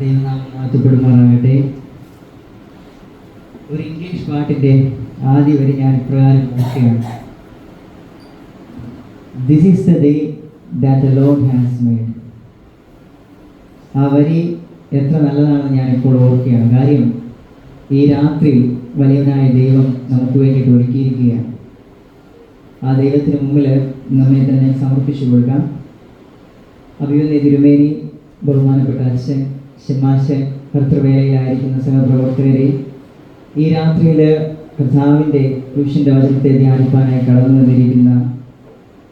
ദൈവനാമം മഹത്വപ്പെടുമാറാകട്ടെ. ഒരു ഇംഗ്ലീഷ് പാട്ടിൻ്റെ ആദ്യ വരി ഞാൻ ഇപ്രകാരം നോക്കുകയാണ്: this is the day that the Lord has made. ആ വരി എത്ര നല്ലതാണെന്ന് ഞാൻ ഇപ്പോൾ ഓർക്കുകയാണ്. കാര്യം ഈ രാത്രി വലിയവനായ ദൈവം നമുക്ക് വേണ്ടിയിട്ട് ഒരുക്കിയിരിക്കുകയാണ്. ആ ദൈവത്തിന് മുമ്പിൽ നമ്മെ തന്നെ സമർപ്പിച്ചു കൊടുക്കാം. അഭിമന്യ തിരുമേനി, ബഹുമാനപ്പെട്ട അച്ഛൻ, ശമാശൻ, കർത്തൃവേലയിലായിരിക്കുന്ന സഹപ്രവർത്തകരെ, ഈ രാത്രിയിൽ കർത്താവിൻ്റെ ക്രൂശിൻ്റെ വചനത്തെ ധ്യാനിപ്പാനായി കടന്നു വന്നിരിക്കുന്ന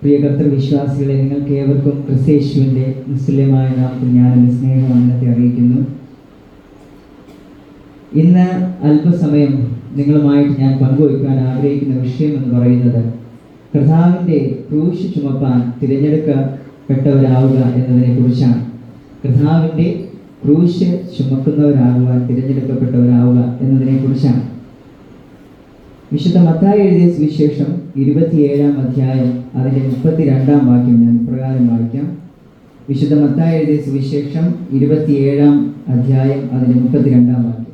പ്രിയ കർത്തൃവിശ്വാസികളെ, നിങ്ങൾക്ക് ഏവർക്കും ക്രിസ്തയേശുവിൻ്റെ നിസ്തുല്യമായ നാമത്തിൽ ഞാനെൻ്റെ സ്നേഹവന്ദനത്തെ അറിയിക്കുന്നു. ഇന്ന് അല്പസമയം നിങ്ങളുമായിട്ട് ഞാൻ പങ്കുവയ്ക്കാൻ ആഗ്രഹിക്കുന്ന വിഷയം എന്ന് പറയുന്നത് കർത്താവിൻ്റെ ക്രൂശ് ചുമപ്പാൻ തിരഞ്ഞെടുക്കപ്പെട്ടവരാവുക എന്നതിനെ കുറിച്ചാണ്. കർത്താവിൻ്റെ ക്രൂശ് ചുമക്കുന്നവരാകുവാൻ തിരഞ്ഞെടുക്കപ്പെട്ടവരാവുക എന്നതിനെ കുറിച്ചാണ്. വിശുദ്ധ മത്തായി എഴുതിയ സുവിശേഷം 27-ാം അധ്യായം അതിൻ്റെ 32-ാം വാക്യം ഞാൻ ഇപ്രകാരം വായിക്കാം. വിശുദ്ധ മത്തായി എഴുതിയ സുവിശേഷം 27-ാം അധ്യായം അതിൻ്റെ 32-ാം വാക്യം: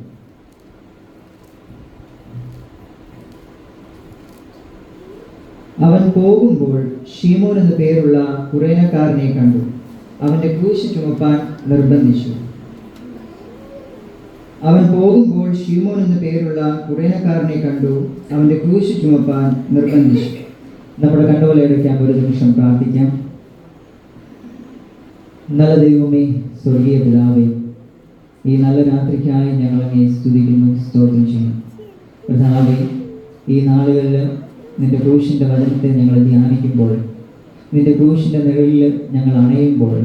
അവൻ പോകുമ്പോൾ ശീമോൻ എന്നു പേരുള്ള കുറേനക്കാരനെ കണ്ടു. അവൻ്റെ ക്രൂശ് ചുമപ്പാൻ നിർബന്ധിച്ചു. അവൻ പോകുമ്പോൾ ശീമോൻ എന്നു പേരുള്ള കുറേനക്കാരനെ കണ്ടു. അവൻ്റെ ക്രൂശ് ചുമപ്പാൻ നിർബന്ധിച്ചു. നമ്മുടെ കണ്ണുകളെ അടയ്ക്കാൻ ഒരു നിമിഷം പ്രാർത്ഥിക്കാം. നല്ല ദൈവമേ, സ്വർഗീയ പിതാവേ, ഈ നല്ല രാത്രിക്കായി ഞങ്ങളങ്ങേ സ്തുതിക്കുന്നു, സ്തോത്രം ചെയ്യുന്നു. പിതാവേ, ഈ നാളുകളിൽ നിന്റെ ക്രൂശിൻ്റെ വചനത്തെ ഞങ്ങൾ ധ്യാനിക്കുമ്പോൾ, നിന്റെ ക്രൂശിൻ്റെ നിഴലിൽ ഞങ്ങൾ അണയുമ്പോൾ,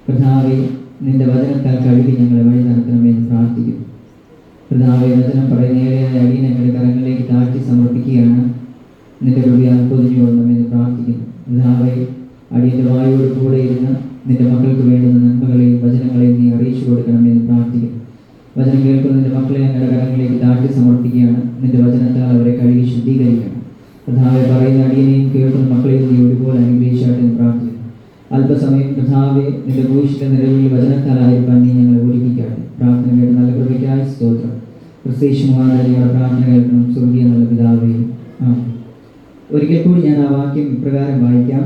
പിതാവേ, നിന്റെ വചനത്താൽ കഴുകി ഞങ്ങളെ വഴി നടത്തണമെന്ന് പ്രാർത്ഥിക്കുന്നു. പിതാവേ, വചനം പറയുന്നേരെയായ അടിയൻ ഞങ്ങളുടെ കരങ്ങളിലേക്ക് താഴ്ത്തി സമർപ്പിക്കുകയാണ്. നിന്റെ കൃപയാൽ പൊതിഞ്ഞു കൊള്ളണമെന്ന് പ്രാർത്ഥിക്കുന്നു. പിതാവേ, അടിയൻ്റെ വായോട് കൂടെ ഇരുന്ന് നിന്റെ മക്കൾക്ക് വേണ്ടുന്ന നന്മകളെയും വചനങ്ങളെയും നീ അറിയിച്ചു കൊടുക്കണമെന്ന് പ്രാർത്ഥിക്കുന്നു. വചനം കേൾക്കുന്ന നിന്റെ മക്കളെ ഞങ്ങളുടെ കരങ്ങളിലേക്ക് താഴ്ത്തി സമർപ്പിക്കുകയാണ്. നിന്റെ വചനത്താൽ അവരെ കഴുകി ശുദ്ധീകരിക്കണം. കർത്താവെ, പറയുന്ന അടിയനെയും കേൾക്കുന്ന മക്കളെയും നീ ഒരുപോലെ അനുഗ്രഹിച്ചാട്ടെ എന്ന് പ്രാർത്ഥിക്കുന്നു. അല്പസമയം കർത്താവെ, നിന്റെ ക്രൂശിന്റെ നിലവിൽ വചനത്താലായിരിക്കാൻ നീ ഞങ്ങളെ ഒരുക്കിക്കാട്ടെ. പ്രാർത്ഥന കേട്ട് നല്ല കൃപയ്ക്കായി സ്തോത്രം. ക്രിസ്തയേശുമായ ഞങ്ങളുടെ പ്രാർത്ഥന കേൾക്കണം, സ്വർഗീയ നല്ല പിതാവേ. ഒരിക്കൽ കൂടി ഞാൻ ആ വാക്യം ഇപ്രകാരം വായിക്കാം: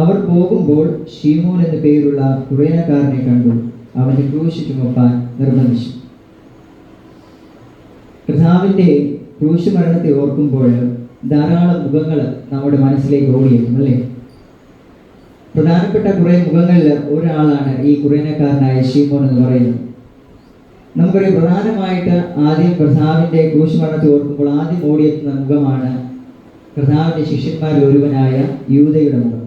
അവർ പോകുമ്പോൾ ശീമോൻ എന്നു പേരുള്ള കുറേനക്കാരനെ കണ്ടു. അവൻ്റെ ക്രൂശ് ചുമപ്പാൻ നിർബന്ധിച്ചു. കർത്താവിൻ്റെ ക്രൂശ് മരണത്തെ ഓർക്കുമ്പോൾ ധാരാളം മുഖങ്ങൾ നമ്മുടെ മനസ്സിലേക്ക് ഓടിയെത്തും, അല്ലേ? പ്രധാനപ്പെട്ട കുറേ മുഖങ്ങളിൽ ഒരാളാണ് ഈ കുറേനക്കാരനായ ശീമോൻ എന്ന് പറയുന്നത്. നമുക്കറിയാം, പ്രധാനമായിട്ട് ആദ്യം കർത്താവിൻ്റെ ക്രൂശ് മരണത്തെ ഓർക്കുമ്പോൾ ആദ്യം ഓടിയെത്തുന്ന മുഖമാണ് കർത്താവിൻ്റെ ശിഷ്യന്മാരിൽ ഒരുവനായ യൂദയുടെ മുഖം.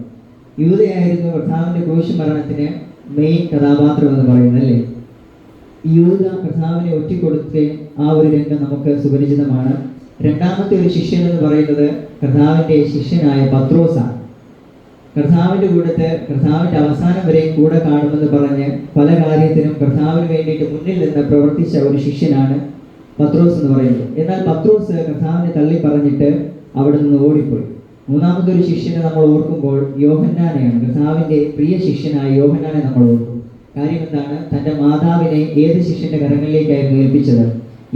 യൂദയായിരുന്നു കർത്താവിൻ്റെ ക്രൂശ് മരണത്തിന് മെയിൻ കഥാപാത്രം എന്ന് പറയുന്നത്, അല്ലേ? യൂദ കർത്താവിനെ ഒറ്റിക്കൊടുത്ത ആ ഒരു രംഗം നമുക്ക് സുപരിചിതമാണ്. രണ്ടാമത്തെ ഒരു ശിഷ്യൻ എന്ന് പറയുന്നത് കർത്താവിൻ്റെ ശിഷ്യനായ പത്രോസാണ്. കർത്താവിൻ്റെ കൂടത്ത് കർത്താവിൻ്റെ അവസാനം വരെ കൂടെ കാണുമെന്ന് പറഞ്ഞ് പല കാര്യത്തിനും കർത്താവിന് വേണ്ടിയിട്ട് മുന്നിൽ നിന്ന് പ്രവർത്തിച്ച ഒരു ശിഷ്യനാണ് പത്രോസ് എന്ന് പറയുന്നത്. എന്നാൽ പത്രോസ് കർത്താവിനെ തള്ളി പറഞ്ഞിട്ട് അവിടെ നിന്ന് ഓടിപ്പോയി. മൂന്നാമത്തെ ഒരു ശിഷ്യനെ നമ്മൾ ഓർക്കുമ്പോൾ യോഹന്നാനെയാണ്. കർത്താവിൻ്റെ പ്രിയ ശിഷ്യനായ യോഹന്നാനെ നമ്മൾ ഓർക്കും. കാര്യം എന്താണ്? തൻ്റെ മാതാവിനെ ഏത് ശിഷ്യൻ്റെ കരങ്ങളിലേക്കായിരുന്നു ഏൽപ്പിച്ചത്?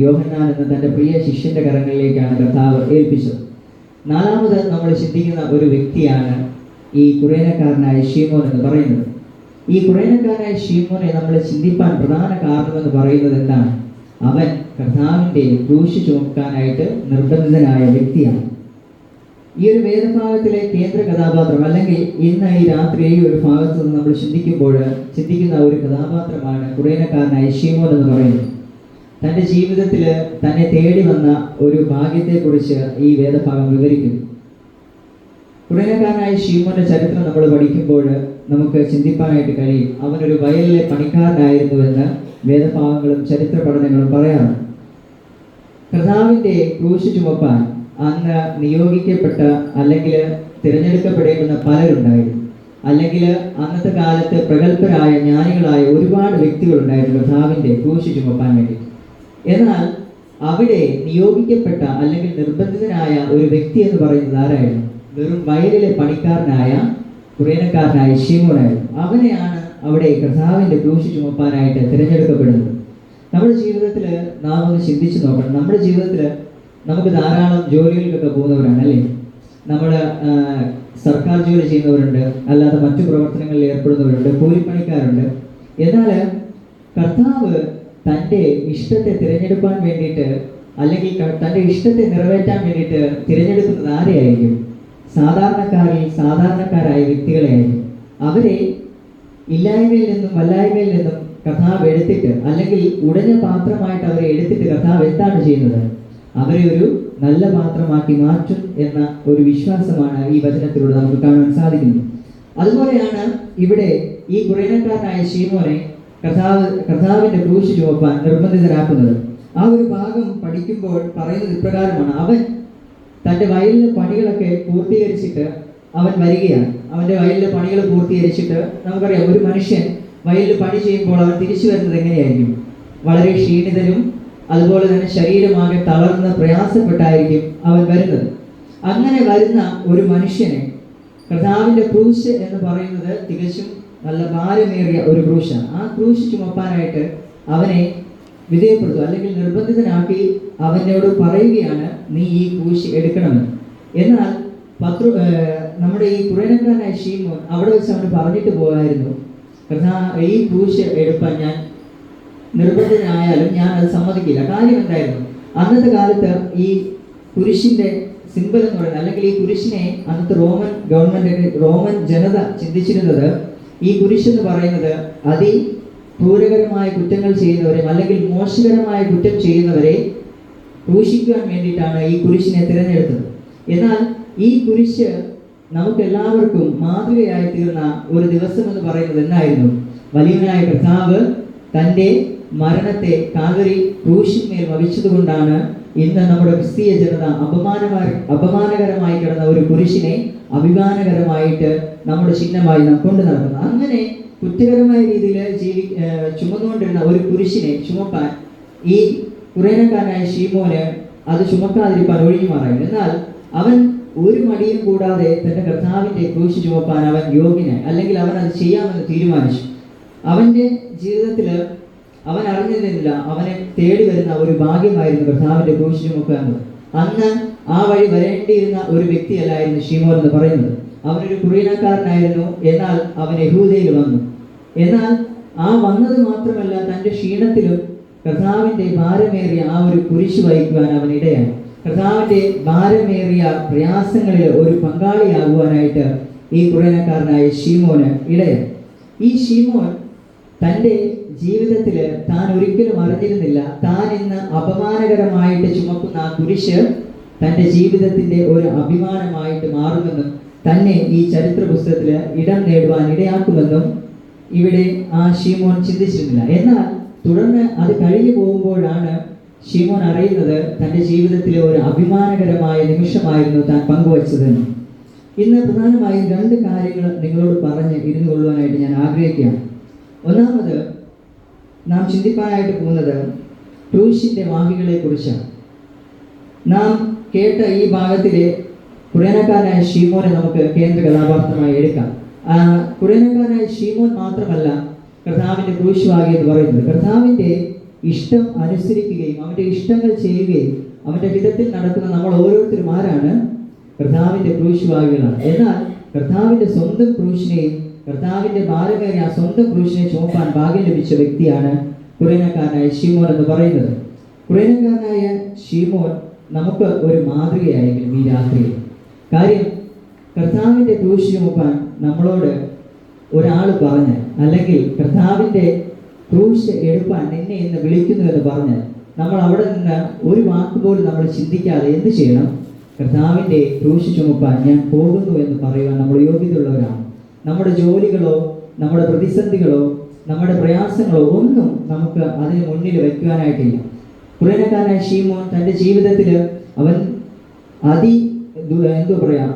യോഹന്നാൻ എന്ന തൻ്റെ പ്രിയ ശിഷ്യൻ്റെ കരങ്ങളിലേക്കാണ് കർത്താവ് ഏൽപ്പിച്ചത്. നാലാമത് നമ്മൾ ചിന്തിക്കുന്ന ഒരു വ്യക്തിയാണ് ഈ കുറേനക്കാരനായ ശീമോൻ എന്ന് പറയുന്നത്. ഈ കുറേനക്കാരനായ ശീമോനെ നമ്മൾ ചിന്തിപ്പാൻ പ്രധാന കാരണമെന്ന് പറയുന്നത് എന്താണ്? അവൻ കർത്താവിൻ്റെ ക്രൂശ് ചുമക്കാനായിട്ട് നിർബന്ധിതനായ വ്യക്തിയാണ്. ഈ ഒരു വേദഭാഗത്തിലെ കേന്ദ്ര കഥാപാത്രം, അല്ലെങ്കിൽ ഇന്ന് ഈ രാത്രി ഈ ഒരു ഭാഗത്ത് നിന്ന് നമ്മൾ ചിന്തിക്കുന്ന ഒരു കഥാപാത്രമാണ് കുറേനക്കാരനായ ശീമോൻ എന്ന് പറയുന്നത്. തൻ്റെ ജീവിതത്തിൽ തന്നെ തേടി വന്ന ഒരു ഭാഗ്യത്തെക്കുറിച്ച് ഈ വേദഭാഗം വിവരിക്കുന്നു. കുറേനക്കാരനായ ശീമോന്റെ ചരിത്രം നമ്മൾ പഠിക്കുമ്പോൾ നമുക്ക് ചിന്തിപ്പാനായിട്ട് കഴിയും. അവനൊരു വയലിലെ പണിക്കാരനായിരുന്നുവെന്ന് വേദഭാഗങ്ങളും ചരിത്ര പഠനങ്ങളും പറയാറുണ്ട്. കർത്താവിൻ്റെ ക്രൂശ് ചുമപ്പാൻ അന്ന് നിയോഗിക്കപ്പെട്ട അല്ലെങ്കിൽ തിരഞ്ഞെടുക്കപ്പെടേണ്ടുന്ന പലരുണ്ടായിരുന്നു. അല്ലെങ്കിൽ അന്നത്തെ കാലത്ത് പ്രഗത്ഭരായ ജ്ഞാനികളായ ഒരുപാട് വ്യക്തികളുണ്ടായിരുന്നു കർത്താവിൻ്റെ ക്രൂശ് ചുമപ്പാൻ വേണ്ടി. എന്നാൽ അവിടെ നിയോഗിക്കപ്പെട്ട അല്ലെങ്കിൽ നിർബന്ധിതനായ ഒരു വ്യക്തി എന്ന് പറയുന്നത് ആരായിരുന്നു? വെറും വയലിലെ പണിക്കാരനായ കുറേനക്കാരനായ ശീമോനായിരുന്നു. അവനെയാണ് അവിടെ കർത്താവിൻ്റെ ക്രൂശ് ചുമപ്പാനായിട്ട് തിരഞ്ഞെടുക്കപ്പെടുന്നത്. നമ്മുടെ ജീവിതത്തിൽ നാം ഒന്ന് ചിന്തിച്ച് നോക്കണം. നമ്മുടെ ജീവിതത്തിൽ നമുക്ക് ധാരാളം ജോലികൾക്കൊക്കെ പോകുന്നവരാണ് അല്ലേ. നമ്മൾ സർക്കാർ ജോലി ചെയ്യുന്നവരുണ്ട്, അല്ലാതെ മറ്റു പ്രവർത്തനങ്ങളിൽ ഏർപ്പെടുന്നവരുണ്ട്, കൂലിപ്പണിക്കാരുണ്ട്. എന്നാൽ കർത്താവ് തൻ്റെ ഇഷ്ടത്തെ തിരഞ്ഞെടുക്കാൻ വേണ്ടിയിട്ട്, അല്ലെങ്കിൽ തൻ്റെ ഇഷ്ടത്തെ നിറവേറ്റാൻ വേണ്ടിയിട്ട് തിരഞ്ഞെടുക്കുന്നത് ആരെയായിരിക്കും? സാധാരണക്കാരായ വ്യക്തികളെയായിരിക്കും. അവരെ ഇല്ലായ്മയിൽ നിന്നും വല്ലായ്മയിൽ നിന്നും കർത്താവ് എടുത്തിട്ട്, അല്ലെങ്കിൽ ഉടഞ്ഞ പാത്രമായിട്ട് അവരെ എടുത്തിട്ട് കർത്താവ് എന്താണ് ചെയ്യുന്നത്? അവരെ ഒരു നല്ല പാത്രമാക്കി മാറ്റും എന്ന ഒരു വിശ്വാസമാണ് ഈ വചനത്തിലൂടെ നമുക്ക് കാണാൻ സാധിക്കുന്നത്. അതുപോലെയാണ് ഇവിടെ ഈ കുറേനക്കാരനായ ശീമോനെ കർത്താവിൻ്റെ ക്രൂശ് ചുമപ്പാൻ നിർബന്ധിതരാക്കുന്നത്. ആ ഒരു ഭാഗം പഠിക്കുമ്പോൾ പറയുന്നത് ഇപ്രകാരമാണ്: അവൻ തൻ്റെ വയലിലെ പണികളൊക്കെ പൂർത്തീകരിച്ചിട്ട് അവൻ വരികയാണ്. അവൻ്റെ വയലിലെ പണികൾ പൂർത്തീകരിച്ചിട്ട്, നമുക്കറിയാം ഒരു മനുഷ്യൻ വയലിൽ പണി ചെയ്യുമ്പോൾ അവൻ തിരിച്ചു വരുന്നത് എങ്ങനെയായിരിക്കും? വളരെ ക്ഷീണിതനും അതുപോലെ തന്നെ ശരീരമാകെ തളർന്ന് പ്രയാസപ്പെട്ടായിരിക്കും അവൻ വരുന്നത്. അങ്ങനെ വരുന്ന ഒരു മനുഷ്യനെ കർത്താവിൻ്റെ ക്രൂശ് എന്ന് പറയുന്നത് തികച്ചും നല്ല ഭാരമേറിയ ഒരു ക്രൂശാണ്. ആ ക്രൂശ് ചുമപ്പാനായിട്ട് അവനെ വിധേയപ്പെടുത്തുക, അല്ലെങ്കിൽ നിർബന്ധിതനാക്കി അവനോട് പറയുകയാണ്, നീ ഈ ക്രൂശ് എടുക്കണമെന്ന്. എന്നാൽ നമ്മുടെ ഈ കുറേനക്കാരനായ ശീമോൻ അവിടെ വെച്ച് അവന് പറഞ്ഞിട്ട് പോകായിരുന്നു, ഈ ക്രൂശ് എടുപ്പാൻ ഞാൻ നിർബന്ധിതനായാലും ഞാൻ അത് സമ്മതിക്കില്ല. കാര്യം എന്തായിരുന്നു? അന്നത്തെ കാലത്ത് ഈ കുരിശിന്റെ സിമ്പൽ എന്ന് പറയുന്നത്, അല്ലെങ്കിൽ ഈ കുരിശിനെ അന്നത്തെ റോമൻ ഗവൺമെന്റ്, റോമൻ ജനത ചിന്തിച്ചിരുന്നത്, ഈ കുരിശ് എന്ന് പറയുന്നത് ക്രൂരകരമായ കുറ്റങ്ങൾ ചെയ്യുന്നവരെ, അല്ലെങ്കിൽ മോശകരമായ കുറ്റം ചെയ്യുന്നവരെ ക്രൂശിക്കുവാൻ വേണ്ടിയിട്ടാണ് ഈ കുരിശിനെ തിരഞ്ഞെടുത്തത്. എന്നാൽ ഈ കുരിശ് നമുക്ക് എല്ലാവർക്കും മാതൃകയായി തീർന്ന ഒരു ദിവസം എന്ന് പറയുന്നത് എന്നായിരുന്നു? വലിയവനായ കർത്താവ് തൻ്റെ മരണത്തെ കാൽവരി ക്രൂശിന്മേൽ വഹിച്ചതുകൊണ്ടാണ് ഇന്ന് നമ്മുടെ ക്രിസ്തീയ ജനത അപമാനകരമായി കിടന്ന ഒരു കുരിശിനെ അഭിമാനകരമായിട്ട് നമ്മുടെ ചിഹ്നമായി നാം കൊണ്ടു നടക്കുന്നത്. അങ്ങനെ കുറ്റകരമായ രീതിയിൽ ചുമന്നുകൊണ്ടിരുന്ന ഒരു കുരിശിനെ ചുമപ്പാൻ ഈ കുറേനക്കാരനായ ശീമോന് അത് ചുമക്കാതിരിക്കാൻ ഒഴിഞ്ഞു മാറായിരുന്നു. എന്നാൽ അവൻ ഒരു മടിയും കൂടാതെ തൻ്റെ കർത്താവിൻ്റെ ക്രൂശ് ചുമപ്പാൻ അവൻ യോഗ്യനായി, അല്ലെങ്കിൽ അവൻ അത് ചെയ്യാമെന്ന് തീരുമാനിച്ചു. അവൻ്റെ ജീവിതത്തിൽ അവൻ അറിഞ്ഞിരുന്നില്ല, അവനെ തേടി വരുന്ന ഒരു ഭാഗ്യമായിരുന്നു കർത്താവിൻ്റെ ക്രൂശ് ചുമക്കുക എന്നത്. അന്ന് ആ വഴി വരേണ്ടിയിരുന്ന ഒരു വ്യക്തിയല്ലായിരുന്നു ശീമോൻ എന്ന് പറയുന്നത്. അവനൊരു കുറേനക്കാരനായിരുന്നു, എന്നാൽ അവൻ യഹൂദയിൽ വന്നു. എന്നാൽ ആ വന്നത് മാത്രമല്ല, തൻ്റെ ക്ഷീണത്തിലും കർത്താവിൻ്റെ ഭാരമേറിയ ആ ഒരു കുരിശ് വഹിക്കുവാൻ അവൻ ഇടയായി. കർത്താവിൻ്റെ ഭാരമേറിയ പ്രയാസങ്ങളിൽ ഒരു പങ്കാളിയാകുവാനായിട്ട് ഈ കുറേനക്കാരനായ ശീമോന് ഇടയായി. ഈ ശീമോൻ തൻ്റെ ജീവിതത്തിൽ താൻ ഒരിക്കലും അറിഞ്ഞിരുന്നില്ല, താൻ ഇന്ന് അപമാനകരമായിട്ട് ചുമക്കുന്ന ആ കുരിശ് തൻ്റെ ജീവിതത്തിൻ്റെ ഒരു അഭിമാനമായിട്ട് മാറുമെന്നും തന്നെ ഈ ചരിത്ര പുസ്തകത്തിൽ ഇടം നേടുവാൻ ഇടയാക്കുമെന്നും ഇവിടെ ആ ശീമോൻ ചിന്തിച്ചിരുന്നില്ല. എന്നാൽ തുടർന്ന് അത് കഴിഞ്ഞു പോകുമ്പോഴാണ് ശീമോൻ അറിയുന്നത് തൻ്റെ ജീവിതത്തിലെ ഒരു അഭിമാനകരമായ നിമിഷമായിരുന്നു താൻ പങ്കുവച്ചതെന്ന്. ഇന്ന് പ്രധാനമായും 2 കാര്യങ്ങൾ നിങ്ങളോട് പറഞ്ഞ് ഇരുന്നു കൊള്ളുവാനായിട്ട് ഞാൻ ആഗ്രഹിക്കുകയാണ്. ഒന്നാമത്, നാം ചിന്തിക്കാനായിട്ട് പോകുന്നത് ക്രൂശിൻ്റെ വാഹികളെ കുറിച്ചാണ്. നാം കേട്ട ഈ ഭാഗത്തിലെ കുറേനക്കാരനായ ശീമോനെ നമുക്ക് കേന്ദ്ര കഥാപാത്രമായി എടുക്കാം. കുറേനക്കാരനായ ശീമോൻ മാത്രമല്ല കർത്താവിൻ്റെ ക്രൂശുവാഹി എന്ന് പറയുന്നത്. കർത്താവിൻ്റെ ഇഷ്ടം അനുസരിക്കുകയും അവൻ്റെ ഇഷ്ടങ്ങൾ ചെയ്യുകയും അവൻ്റെ ഹിതത്തിൽ നടക്കുന്ന നമ്മൾ ഓരോരുത്തരും ആരാണ്? കർത്താവിൻ്റെ ക്രൂശുവാഹികളാണ്. എന്നാൽ കർത്താവിൻ്റെ സ്വന്തം ക്രൂശിനെയും കർത്താവിൻ്റെ ഭാരമേറിയ ആ സ്വന്തം ക്രൂശിനെ ചുമപ്പാൻ ഭാഗ്യം ലഭിച്ച വ്യക്തിയാണ് കുറേനക്കാരനായ ശീമോൻ എന്ന് പറയുന്നത്. കുറേനക്കാരനായ ശീമോൻ നമുക്ക് ഒരു മാതൃകയായിരിക്കും ഈ രാത്രിയിൽ. കാര്യം, കർത്താവിൻ്റെ ക്രൂശ് ചുമപ്പാൻ നമ്മളോട് ഒരാൾ പറഞ്ഞ്, അല്ലെങ്കിൽ കർത്താവിൻ്റെ ക്രൂശ് എടുപ്പാൻ നിന്നെ ഇന്ന് വിളിക്കുന്നു എന്ന് പറഞ്ഞ് നമ്മൾ അവിടെ നിന്ന് ഒരു വാക്ക് പോലും നമ്മൾ ചിന്തിക്കാതെ എന്ത് ചെയ്യണം? കർത്താവിൻ്റെ ക്രൂശ് ചുമപ്പാൻ ഞാൻ പോകുന്നു എന്ന് പറയുവാൻ നമ്മൾ യോഗ്യതയുള്ളവരാണ്. നമ്മുടെ ജോലികളോ നമ്മുടെ പ്രതിസന്ധികളോ നമ്മുടെ പ്രയാസങ്ങളോ ഒന്നും നമുക്ക് അതിന് മുന്നിൽ വയ്ക്കുവാനായിട്ടില്ല. കുറേനക്കാരനായ ശീമോൻ തൻ്റെ ജീവിതത്തിൽ അവൻ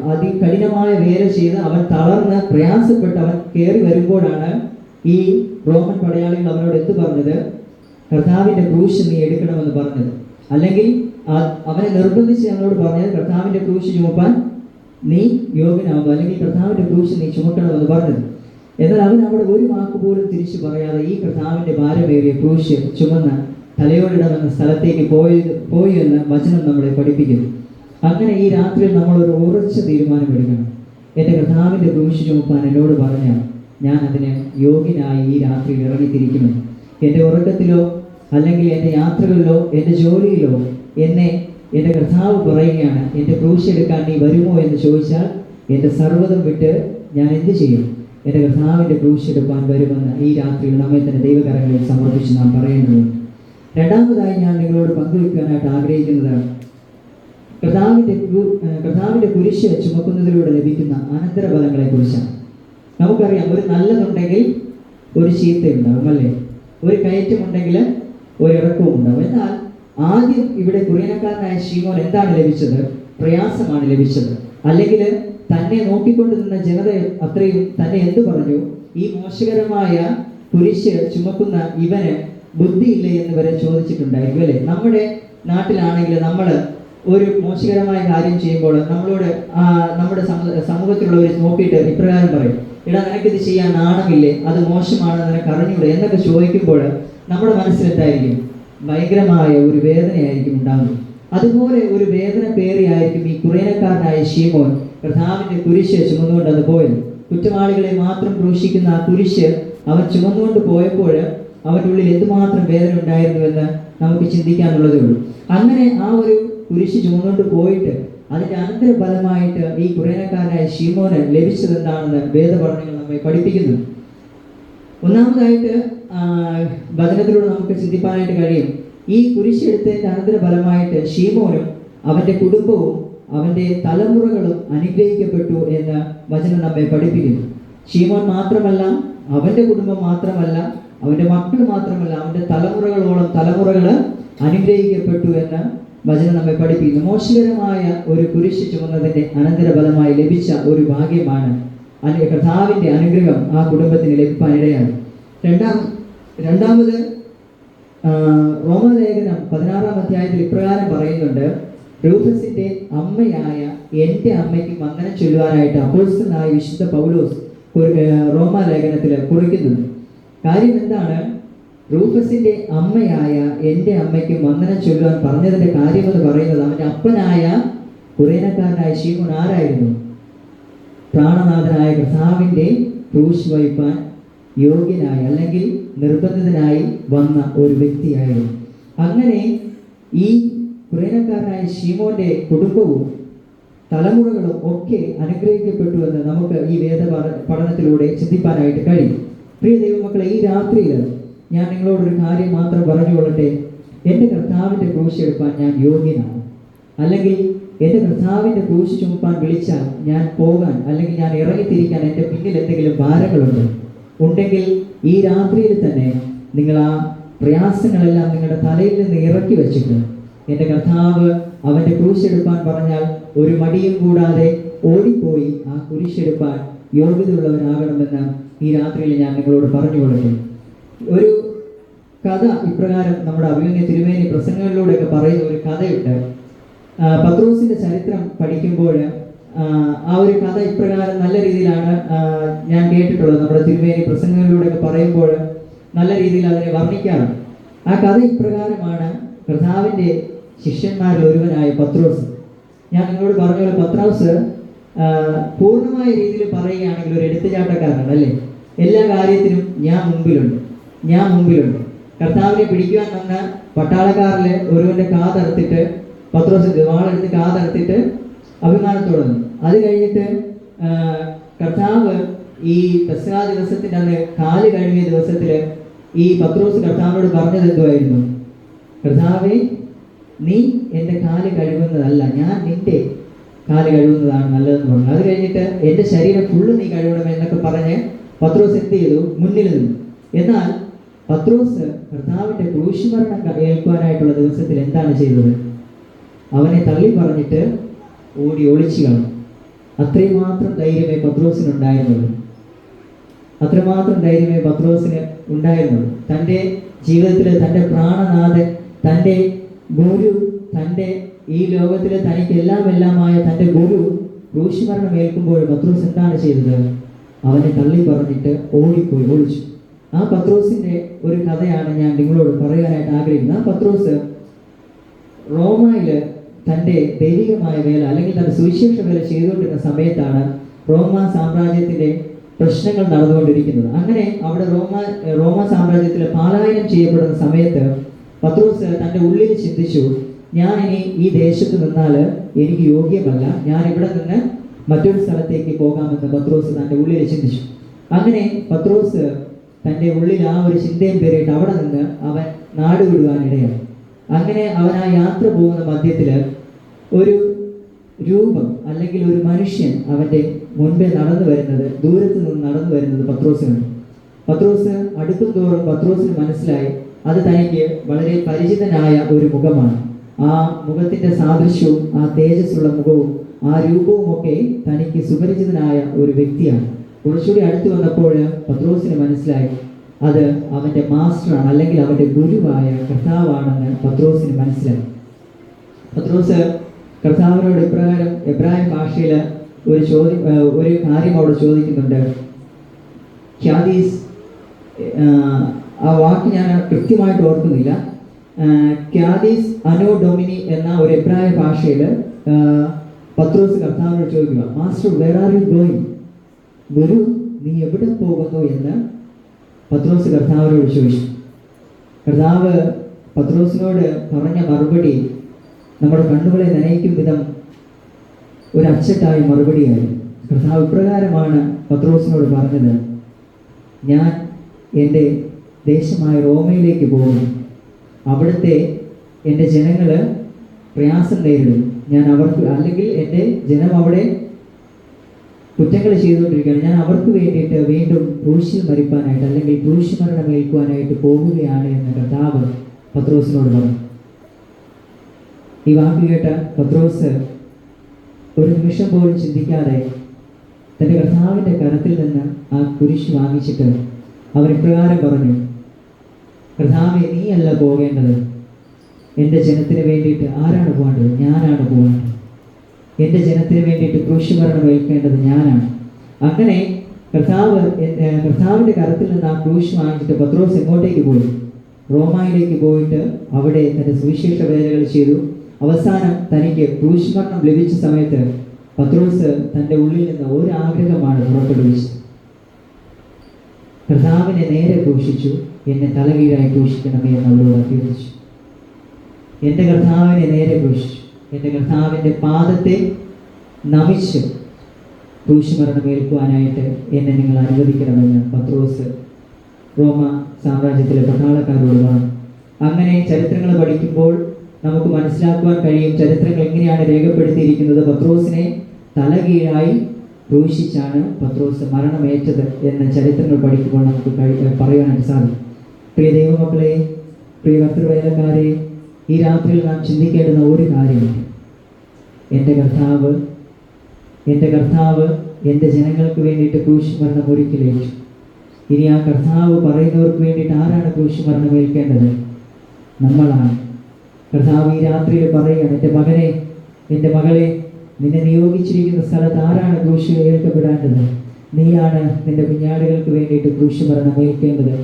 അതികഠിനമായ വേല ചെയ്ത് അവൻ തളർന്ന് പ്രയാസപ്പെട്ട് അവൻ കയറി വരുമ്പോഴാണ് ഈ റോമൻ പടയാളികൾ അവനോട് എന്ത് പറഞ്ഞത്? കർത്താവിൻ്റെ ക്രൂശ് നീ എടുക്കണമെന്ന് പറഞ്ഞത്. അല്ലെങ്കിൽ അവനെ നിർബന്ധിച്ച് അവനോട് പറഞ്ഞത് കർത്താവിൻ്റെ ക്രൂശ് ചുമപ്പാൻ നീ യോഗ്യനാവുന്നു, അല്ലെങ്കിൽ കർത്താവിൻ്റെ ക്രൂശ് നീ ചുമക്കണമെന്ന് പറഞ്ഞത്. എന്നാൽ അവൻ അവിടെ ഒരു വാക്ക് പോലും തിരിച്ചു പറയാതെ ഈ കർത്താവിൻ്റെ ഭാരമേറിയ ക്രൂശ് ചുമന്ന് തലയോടിടമെന്ന സ്ഥലത്തേക്ക് പോയി എന്ന് വചനം നമ്മളെ പഠിപ്പിക്കുന്നു. അങ്ങനെ ഈ രാത്രിയിൽ നമ്മളൊരു ഉറച്ച തീരുമാനമെടുക്കണം. എൻ്റെ കർത്താവിൻ്റെ ക്രൂശ് ചുമപ്പാൻ എന്നോട് പറഞ്ഞാൽ ഞാൻ അതിന് യോഗ്യനായി ഈ രാത്രിയിൽ ഇറങ്ങിത്തിരിക്കുമെന്ന്. എൻ്റെ ഉറക്കത്തിലോ അല്ലെങ്കിൽ എൻ്റെ യാത്രകളിലോ എൻ്റെ ജോലിയിലോ എൻ്റെ കർത്താവ് പറയുകയാണ്, എൻ്റെ ക്രൂശ് എടുക്കാൻ നീ വരുമോ എന്ന് ചോദിച്ചാൽ എൻ്റെ സർവ്വതം വിട്ട് ഞാൻ എന്ത് ചെയ്യും? എൻ്റെ കർത്താവിൻ്റെ ക്രൂശ് എടുക്കാൻ വരുമെന്ന് ഈ രാത്രിയിൽ നമ്മെ തന്നെ ദൈവകരങ്ങളിൽ സമർപ്പിച്ച് നാം പറയേണ്ടതുണ്ട്. രണ്ടാമതായി ഞാൻ നിങ്ങളോട് പങ്കുവയ്ക്കാനായിട്ട് ആഗ്രഹിക്കുന്നത് കർത്താവിൻ്റെ കുരിശ് ചുമക്കുന്നതിലൂടെ ലഭിക്കുന്ന അനന്തരഫലങ്ങളെ കുറിച്ചാണ്. നമുക്കറിയാം, ഒരു നല്ലതുണ്ടെങ്കിൽ ഒരു ചീത്തയുണ്ടാവും, അല്ലേ? ഒരു കയറ്റമുണ്ടെങ്കിൽ ഒരു ഇറക്കവും ഉണ്ടാവും. എന്നാൽ ആദ്യം ഇവിടെ കുറിയനക്കാരനായ ശീമോൻ എന്താണ് ലഭിച്ചത്? പ്രയാസമാണ് ലഭിച്ചത്. അല്ലെങ്കിൽ തന്നെ നോക്കിക്കൊണ്ട് നിന്ന ജനത അത്രയും തന്നെ എന്ത് പറഞ്ഞു? ഈ മോശകരമായ കുരിശ് ചുമക്കുന്ന ഇവന് ബുദ്ധിയില്ലേ എന്ന് വരെ ചോദിച്ചിട്ടുണ്ടായിരിക്കും, അല്ലേ? നമ്മുടെ നാട്ടിലാണെങ്കിൽ നമ്മൾ ഒരു മോശകരമായ കാര്യം ചെയ്യുമ്പോൾ നമ്മുടെ സമൂഹത്തിലുള്ളവർ നോക്കിയിട്ട് ഇപ്രകാരം പറയും, എടാ നിനക്കിത് ചെയ്യാൻ നാണമില്ലേ? അത് മോശമാണ്, നിനക്ക് അറിഞ്ഞൂടെ എന്നൊക്കെ ചോദിക്കുമ്പോൾ നമ്മുടെ മനസ്സിൽ എന്തായിരിക്കും? ഭയങ്കരമായ ഒരു വേദനയായിരിക്കും ഉണ്ടാകുന്നത്. അതുപോലെ ഒരു വേദന പേറിയായിരിക്കും ഈ കുറേനക്കാരനായ ശീമോൻ കർത്താവിൻ്റെ കുരിശ് ചുമന്നുകൊണ്ട് അത് പോയത്. കുറ്റവാളികളെ മാത്രം ക്രൂശിക്കുന്ന ആ കുരിശ് അവൻ ചുമന്നുകൊണ്ട് പോയപ്പോൾ അവൻ്റെ ഉള്ളിൽ എന്തുമാത്രം വേദന ഉണ്ടായിരുന്നുവെന്ന് നമുക്ക് ചിന്തിക്കാനുള്ളതേ ഉള്ളൂ. അങ്ങനെ ആ ഒരു കുരിശ് ചുമന്നുകൊണ്ട് പോയിട്ട് അതിൻ്റെ അനന്തരഫലമായിട്ട് ഈ കുറേനക്കാരനായ ശീമോന് ലഭിച്ചത് എന്താണെന്ന് വേദപഠനങ്ങൾ നമ്മെ പഠിപ്പിക്കുന്നു. ഒന്നാമതായിട്ട് വചനത്തിലൂടെ നമുക്ക് ചിന്തിപ്പാനായിട്ട് കഴിയും, ഈ കുരിശെടുത്തതിൻ്റെ അനന്തരഫലമായിട്ട് ശീമോനും അവൻ്റെ കുടുംബവും അവൻ്റെ തലമുറകളും അനുഗ്രഹിക്കപ്പെട്ടു എന്ന് വചനം നമ്മെ പഠിപ്പിക്കുന്നു. ശീമോൻ മാത്രമല്ല, അവൻ്റെ കുടുംബം മാത്രമല്ല, അവൻ്റെ മക്കൾ മാത്രമല്ല, അവൻ്റെ തലമുറകളോളം തലമുറകൾ അനുഗ്രഹിക്കപ്പെട്ടു എന്ന് വചനം നമ്മെ പഠിപ്പിക്കുന്നു. മോശകരമായ ഒരു കുരിശ് ചുമന്നതിൻ്റെ അനന്തരഫലമായി ലഭിച്ച ഒരു ഭാഗ്യമാണ് കർത്താവിൻ്റെ അനുഗ്രഹം ആ കുടുംബത്തിന് ലഭിക്കാനിടയാണ്. രണ്ടാമത് റോമാലേഖനം 16-ാം അധ്യായത്തിൽ ഇപ്രകാരം പറയുന്നുണ്ട്, റൂഫസിന്റെ അമ്മയായ എൻ്റെ അമ്മയ്ക്ക് വന്ദനം ചൊല്ലുവാനായിട്ട് അപ്പോസ്തലനായ വിശുദ്ധ പൗലോസ് റോമാലേഖനത്തിൽ കുറിക്കുന്നുണ്ട്. കാര്യം എന്താണ്? റൂഫസിന്റെ അമ്മയായ എൻ്റെ അമ്മയ്ക്ക് വന്ദനം ചൊല്ലുവാൻ പറഞ്ഞതിൻ്റെ കാര്യമെന്ന് പറയുന്നത് അവൻ്റെ അപ്പനായ കുറേനക്കാരനായ ശീമോൻ ആരായിരുന്നു? പ്രാണനാഥനായ കർത്താവിൻ്റെ ക്രൂശ് വഹിപ്പാൻ യോഗ്യനായി അല്ലെങ്കിൽ നിർബന്ധിതനായി വന്ന ഒരു വ്യക്തിയായിരുന്നു. അങ്ങനെ ഈ കുറേനക്കാരനായ ശീമോന്റെ കുടുംബവും തലമുറകളും ഒക്കെ അനുഗ്രഹിക്കപ്പെട്ടു എന്ന് നമുക്ക് ഈ വേദ പഠനത്തിലൂടെ ചിന്തിപ്പാനായിട്ട് കഴിയും. പ്രിയ ദൈവമക്കളെ, ഈ രാത്രിയിൽ ഞാൻ നിങ്ങളോടൊരു കാര്യം മാത്രം പറഞ്ഞുകൊള്ളട്ടെ. എൻ്റെ കർത്താവിൻ്റെ ക്രൂശ് എടുക്കാൻ ഞാൻ യോഗ്യനാണ്, അല്ലെങ്കിൽ എൻ്റെ കർത്താവിൻ്റെ ക്രൂശ് ചുമപ്പാൻ വിളിച്ചാൽ ഞാൻ പോകാൻ അല്ലെങ്കിൽ ഞാൻ ഇറങ്ങിത്തിരിക്കാൻ എൻ്റെ പിന്നിൽ എന്തെങ്കിലും ഭാരങ്ങളുണ്ടെങ്കിൽ ഈ രാത്രിയിൽ തന്നെ നിങ്ങൾ ആ പ്രയാസങ്ങളെല്ലാം നിങ്ങളുടെ തലയിൽ നിന്ന് ഇറക്കി വെച്ചിട്ട് എൻ്റെ കർത്താവ് അവൻ്റെ ക്രൂശെടുപ്പാൻ പറഞ്ഞാൽ ഒരു മടിയും കൂടാതെ ഓടിപ്പോയി ആ കുരിശെടുപ്പാൻ യോഗ്യതയുള്ളവരാകണമെന്ന് ഈ രാത്രിയിൽ ഞാൻ നിങ്ങളോട് പറഞ്ഞുകൊള്ളട്ടെ. ഒരു കഥ ഇപ്രകാരം നമ്മുടെ അഭിമന്യ തിരുമേനി പ്രസംഗങ്ങളിലൂടെയൊക്കെ പറയുന്ന ഒരു കഥയുണ്ട്. പത്രോസിന്റെ ചരിത്രം പഠിക്കുമ്പോൾ ആ ഒരു കഥ ഇപ്രകാരം നല്ല രീതിയിലാണ് ഞാൻ കേട്ടിട്ടുള്ളത്. നമ്മുടെ തിരുമേനി പ്രസംഗങ്ങളിലൂടെയൊക്കെ പറയുമ്പോൾ നല്ല രീതിയിൽ അതിനെ വർണ്ണിക്കാറുണ്ട്. ആ കഥ ഇപ്രകാരമാണ്. കർത്താവിൻ്റെ ശിഷ്യന്മാരിൽ ഒരുവനായ പത്രോസ്, ഞാൻ നിങ്ങളോട് പറഞ്ഞ പോലെ പത്രോസ് പൂർണ്ണമായ രീതിയിൽ പറയുകയാണെങ്കിൽ ഒരു എടുത്തുചാട്ടക്കാരനാണ്, അല്ലേ? എല്ലാ കാര്യത്തിനും ഞാൻ മുമ്പിലുണ്ട്. കർത്താവിനെ പിടിക്കുവാൻ വന്ന പട്ടാളക്കാരിൽ ഒരുവന്റെ കാതറുത്തിട്ട് പത്രോസ് വാളെടുത്ത് കാതറുത്തിട്ട് അഭിമാനത്തോടെ നിന്നു. അത് കഴിഞ്ഞിട്ട് കർത്താവ് ഈ പെസഹാ ദിവസത്തിൻ്റെ അന്ന് കാല് കഴുകിയ ദിവസത്തിൽ ഈ പത്രോസ് കർത്താവിനോട് പറഞ്ഞത് എന്തുവായിരുന്നു? കർത്താവേ, നീ എൻ്റെ കാല് കഴുകുന്നതല്ല, ഞാൻ നിന്റെ കാല് കഴുകുന്നതാണ് നല്ലതെന്ന് പറഞ്ഞു. അത് കഴിഞ്ഞിട്ട് എൻ്റെ ശരീരം ഫുള്ള് നീ കഴുകണം എന്നൊക്കെ പറഞ്ഞ് പത്രോസ് എന്ത് ചെയ്തു? മുന്നിൽ നിന്നു. എന്നാൽ പത്രോസ് കർത്താവിൻ്റെ ക്രൂശുമരണം ഏൽക്കുവാനായിട്ടുള്ള ദിവസത്തിൽ എന്താണ് ചെയ്തത്? അവനെ തള്ളി പറഞ്ഞിട്ട് ഓടി ഒളിച്ചു കളഞ്ഞു. അത്രയും മാത്രം ധൈര്യമേ പത്രോസിന് ഉണ്ടായിരുന്നുള്ളൂ. തൻ്റെ ജീവിതത്തിൽ തൻ്റെ പ്രാണനാഥൻ, തൻ്റെ ഗുരു, തൻ്റെ ഈ ലോകത്തിലെ തനിക്ക് എല്ലാമായ തൻ്റെ ഗുരു ക്രൂശുമരണം ഏൽക്കുമ്പോൾ പത്രോസ് എന്താണ് ചെയ്തത്? അവനെ തള്ളി പറഞ്ഞിട്ട് ഒളിച്ചു. ആ പത്രോസിന്റെ ഒരു കഥയാണ് ഞാൻ നിങ്ങളോട് പറയാനായിട്ട് ആഗ്രഹിക്കുന്നത്. ആ പത്രോസ് റോമയില് തൻ്റെ ദൈവികമായ വേല അല്ലെങ്കിൽ തൻ്റെ സുവിശേഷ വേല ചെയ്തുകൊണ്ടിരുന്ന സമയത്താണ് റോമ സാമ്രാജ്യത്തിന്റെ പ്രശ്നങ്ങൾ നടന്നുകൊണ്ടിരിക്കുന്നത്. അങ്ങനെ അവിടെ റോമ സാമ്രാജ്യത്തിൽ പലായനം ചെയ്യപ്പെടുന്ന സമയത്ത് പത്രോസ് തൻ്റെ ഉള്ളിൽ ചിന്തിച്ചു, ഞാൻ ഇനി ഈ ദേശത്ത് നിന്നാൽ എനിക്ക് യോഗ്യമല്ല, ഞാൻ ഇവിടെ നിന്ന് മറ്റൊരു സ്ഥലത്തേക്ക് പോകാമെന്ന് പത്രോസ് തൻ്റെ ഉള്ളിൽ ചിന്തിച്ചു. അങ്ങനെ പത്രോസ് തൻ്റെ ഉള്ളിൽ ആ ഒരു ചിന്തയും പേരിട്ട് അവിടെ നിന്ന് അവൻ നാടുവിടുവാനിടയായി. അങ്ങനെ അവൻ ആ യാത്ര പോകുന്ന മധ്യത്തിൽ ഒരു രൂപം അല്ലെങ്കിൽ ഒരു മനുഷ്യൻ അവൻ്റെ മുൻപേ ദൂരത്ത് നിന്ന് നടന്നു വരുന്നത് പത്രോസ് കണ്ടു. പത്രോസ് അടുക്കും തോറും പത്രോസിന് മനസ്സിലായി അത് തനിക്ക് വളരെ പരിചിതനായ ഒരു മുഖമാണ്. ആ മുഖത്തിന്റെ സാദൃശ്യവും ആ തേജസ്സുള്ള മുഖവും ആ രൂപവും ഒക്കെ തനിക്ക് സുപരിചിതനായ ഒരു വ്യക്തിയാണ്. കുറച്ചുകൂടി അടുത്ത് വന്നപ്പോൾ പത്രോസിന് മനസ്സിലായി അത് അവൻ്റെ മാസ്റ്ററാണ്, അല്ലെങ്കിൽ അവൻ്റെ ഗുരുവായ കർത്താവാണെന്ന് പത്രോസിന് മനസ്സിലായി. പത്രോസ് കർത്താവിനോട് ഇപ്രകാരം എബ്രായ ഭാഷയിൽ ഒരു കാര്യം അവിടെ ചോദിക്കുന്നുണ്ട്. ഖ്യാദീസ്, ആ വാക്ക് ഞാൻ കൃത്യമായിട്ട് ഓർക്കുന്നില്ല. ഖ്യാദീസ് അനോ ഡൊമിനി എന്ന ഒരു എബ്രായ ഭാഷയിൽ പത്രോസ് കർത്താവിനോട് ചോദിക്കുക, master where are you going? ഗുരു, നീ എവിടെ പോകുന്നു എന്ന് പത്രോസ് കർത്താവിനോട് ചോദിച്ചു. കർത്താവ് പത്രോസിനോട് പറഞ്ഞ മറുപടി നമ്മുടെ കണ്ണുകളെ നനയിക്കും വിധം ഒരു അച്ചട്ടായ മറുപടിയായി. കർത്താവ് ഇപ്രകാരമാണ് പത്രോസിനോട് പറഞ്ഞത്, ഞാൻ എൻ്റെ ദേശമായ റോമയിലേക്ക് പോകുന്നു. അവിടുത്തെ എൻ്റെ ജനങ്ങൾ പ്രയാസം നേരിടും. ഞാൻ അവർക്ക്, അല്ലെങ്കിൽ എൻ്റെ ജനം അവിടെ കുറ്റങ്ങൾ ചെയ്തുകൊണ്ടിരിക്കുകയാണ്. ഞാൻ അവർക്ക് വേണ്ടിയിട്ട് വീണ്ടും ക്രൂശിൽ മരിപ്പാനായിട്ട് അല്ലെങ്കിൽ ക്രൂശ് മരണം ഏൽക്കുവാനായിട്ട് പോവുകയാണ് എന്ന് കർത്താവ് പത്രോസിനോട് പറഞ്ഞു. ഈ വാക്ക് കേട്ട പത്രോസ് ഒരു നിമിഷം പോലും ചിന്തിക്കാതെ തൻ്റെ കർത്താവിൻ്റെ കരത്തിൽ നിന്ന് ആ കുരിശ് വാങ്ങിച്ചിട്ട് അവൻ ഇപ്രകാരം പറഞ്ഞു, കർത്താവേ, നീയല്ല പോകേണ്ടത്. എൻ്റെ ജനത്തിന് വേണ്ടിയിട്ട് ആരാണ് പോകേണ്ടത്? ഞാനാണ് പോകേണ്ടത്. എൻ്റെ ജനത്തിന് വേണ്ടിയിട്ട് ക്രൂശ് മരണം ഏൽക്കേണ്ടത് ഞാനാണ്. അങ്ങനെ കർത്താവിൻ്റെ കരത്തിൽ നിന്ന് ആ ക്രൂശ് വാങ്ങിച്ചിട്ട് പത്രോസ് എങ്ങോട്ടേക്ക് പോയി? റോമയിലേക്ക് പോയിട്ട് അവിടെ തൻ്റെ സുവിശേഷ വേലകൾ ചെയ്തു. അവസാനം തനിക്ക് ക്രൂശ് മരണം ലഭിച്ച സമയത്ത് പത്രോസ് തൻ്റെ ഉള്ളിൽ നിന്ന് ഒരു ആഗ്രഹമാണ് പുറപ്പെടുവിച്ചത്. കർത്താവിനെ നേരെ ക്രൂശിച്ചു, എന്നെ തലകീഴായി ക്രൂശിക്കണമേ എന്ന് അവരോട് അഭ്യർത്ഥിച്ചു. എൻ്റെ കർത്താവിനെ നേരെ ക്രൂശിച്ചു, എൻ്റെ കർത്താവിൻ്റെ പാദത്തെ നമിച്ച് ക്രൂശ് മരണമേൽക്കുവാനായിട്ട് എന്നെ നിങ്ങൾ അനുവദിക്കണമെന്ന് പത്രോസ് റോമ സാമ്രാജ്യത്തിലെ പട്ടാളക്കാരോട് പറഞ്ഞു. അങ്ങനെ ചരിത്രങ്ങൾ പഠിക്കുമ്പോൾ നമുക്ക് മനസ്സിലാക്കുവാൻ കഴിയും ചരിത്രങ്ങൾ എങ്ങനെയാണ് രേഖപ്പെടുത്തിയിരിക്കുന്നത്. പത്രോസിനെ തലകീഴായി ക്രൂശിച്ചാണ് പത്രോസ് മരണമേറ്റത് എന്ന് ചരിത്രങ്ങൾ പഠിക്കുമ്പോൾ നമുക്ക് പറയാനായിട്ട് സാധിക്കും. പ്രിയ ദൈവമക്കളെ, പ്രിയ കർത്തൃവേലക്കാരെ, ഈ രാത്രിയിൽ നാം ചിന്തിക്കേണ്ടുന്ന ഒരു കാര്യമുണ്ട്. എൻ്റെ കർത്താവ് എൻ്റെ ജനങ്ങൾക്ക് വേണ്ടിയിട്ട് ക്രൂശ് മരണം ഒരിക്കലേറ്റു. ഇനി ആ കർത്താവ് പറയുന്നവർക്ക് വേണ്ടിയിട്ട് ആരാണ് ക്രൂശ് മരണം ഏൽക്കേണ്ടത്? നമ്മളാണ്. കർത്താവ് ഈ രാത്രിയിൽ പറയുകയാണ്, എൻ്റെ മകനെ, എൻ്റെ മകളെ, നിന്നെ നിയോഗിച്ചിരിക്കുന്ന സ്ഥലത്ത് ആരാണ് ക്രൂശ് ഏൽക്കപ്പെടേണ്ടത്? നീയാണ് നിന്റെ കുഞ്ഞാടുകൾക്ക് വേണ്ടിയിട്ട് ക്രൂശ് മരണം ഏൽക്കേണ്ടത്.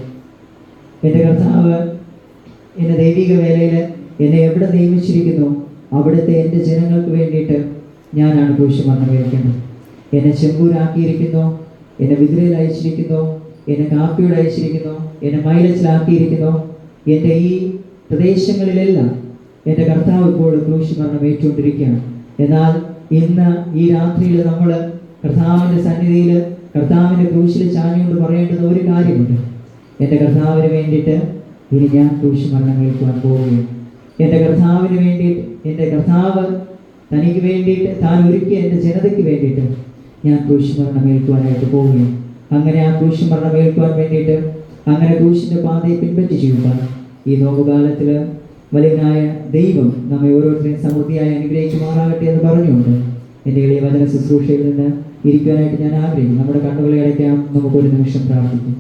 എൻ്റെ കർത്താവ് എൻ്റെ ദൈവിക വേലയിൽ എന്നെ എവിടെ നിയമിച്ചിരിക്കുന്നു അവിടുത്തെ എൻ്റെ ജനങ്ങൾക്ക് വേണ്ടിയിട്ട് ഞാനാണ് ക്രൂശ് മരണം ഏൽക്കേണ്ടത്. എന്നെ ചെമ്പൂരാക്കിയിരിക്കുന്നു, എന്നെ വിദ്രയിൽ അയച്ചിരിക്കുന്നു, എന്നെ കാപ്പിയോട് അയച്ചിരിക്കുന്നു, എന്നെ മൈലച്ചിലാക്കിയിരിക്കുന്നു. എൻ്റെ ഈ പ്രദേശങ്ങളിലെല്ലാം എൻ്റെ കർത്താവ് ഇപ്പോൾ ക്രൂശ് മരണം ഏറ്റുകൊണ്ടിരിക്കുകയാണ്. എന്നാൽ ഇന്ന് ഈ രാത്രിയിൽ നമ്മൾ കർത്താവിൻ്റെ സന്നിധിയിൽ കർത്താവിൻ്റെ ക്രൂശിൽ ചാഞ്ഞുകൊണ്ട് പറയേണ്ടുന്ന ഒരു കാര്യമുണ്ട്. എൻ്റെ കർത്താവിന് വേണ്ടിയിട്ട് ഇനി ഞാൻ ക്രൂശ് മരണം ഏൽക്കുവാൻ പോവുകയാണ്. എൻ്റെ കർത്താവിന് വേണ്ടിയിട്ട്, എൻ്റെ കർത്താവ് തനിക്ക് വേണ്ടിയിട്ട് താൻ ഒരുക്കിയ എൻ്റെ ജനതയ്ക്ക് വേണ്ടിയിട്ട് ഞാൻ ക്രൂശ് മരണം ഏൽക്കുവാനായിട്ട് പോവുകയാണ്. അങ്ങനെ ആ ക്രൂശ് മരണം ഏൽക്കുവാൻ വേണ്ടിയിട്ട്, അങ്ങനെ ക്രൂശിൻ്റെ പാതയെ പിൻപറ്റി ചെയ്യുവാൻ ഈ നോമ്പുകാലത്തിൽ വലിയവനായ ദൈവം നമ്മെ ഓരോരുത്തരെയും സമൃദ്ധിയായി അനുഗ്രഹിക്കുമാറാകട്ടെ എന്ന് പറഞ്ഞുകൊണ്ട് എൻ്റെ എളിയ വചന ശുശ്രൂഷയിൽ നിന്ന് ഇരിക്കുവാനായിട്ട് ഞാൻ ആഗ്രഹിക്കുന്നു. നമ്മുടെ കണ്ണുകളെ അടയ്ക്കാം, നമുക്കൊരു നിമിഷം പ്രാർത്ഥിക്കും.